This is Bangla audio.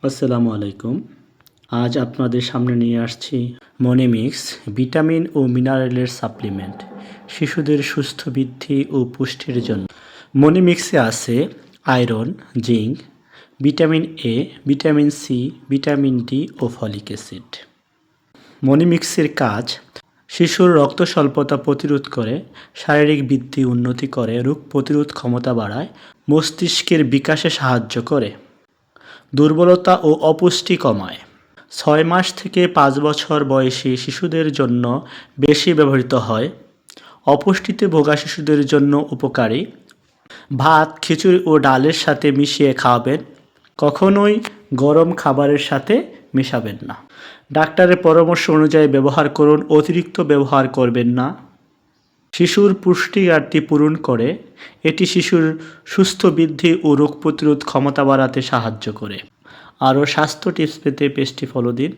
আসসালামু আলাইকুম। আজ আপনাদের সামনে নিয়ে আসছি মনিমিক্স ভিটামিন ও মিনারেলের সাপ্লিমেন্ট শিশুদের সুস্থ বৃদ্ধি ও পুষ্টির জন্য। মনিমিক্সে আছে iron, zinc, vitamin A, vitamin C, vitamin D ও ফলিক অ্যাসিড। মনিমিক্সের কাজ শিশুর রক্ত স্বল্পতা প্রতিরোধ করে, শারীরিক বৃদ্ধি উন্নতি করে, রোগ প্রতিরোধ ক্ষমতা বাড়ায়, মস্তিষ্কের বিকাশে সাহায্য করে, দুর্বলতা ও অপুষ্টি কমায়। ৬ মাস থেকে ৫ বছর বয়সী শিশুদের জন্য বেশি ব্যবহৃত হয়। অপুষ্টিতে ভোগা শিশুদের জন্য উপকারী। ভাত, খিচুড়ি ও ডালের সাথে মিশিয়ে খাওয়াবেন। কখনোই গরম খাবারের সাথে মেশাবেন না। ডাক্তারের পরামর্শ অনুযায়ী ব্যবহার করুন, অতিরিক্ত ব্যবহার করবেন না। শিশুর পুষ্টি ঘাটতি পূরণ করে। এটি শিশুর সুস্থ বৃদ্ধি ও রোগ প্রতিরোধ ক্ষমতা বাড়াতে সাহায্য করে। আরও স্বাস্থ্য টিপস পেতে পেজটি ফলো দিন।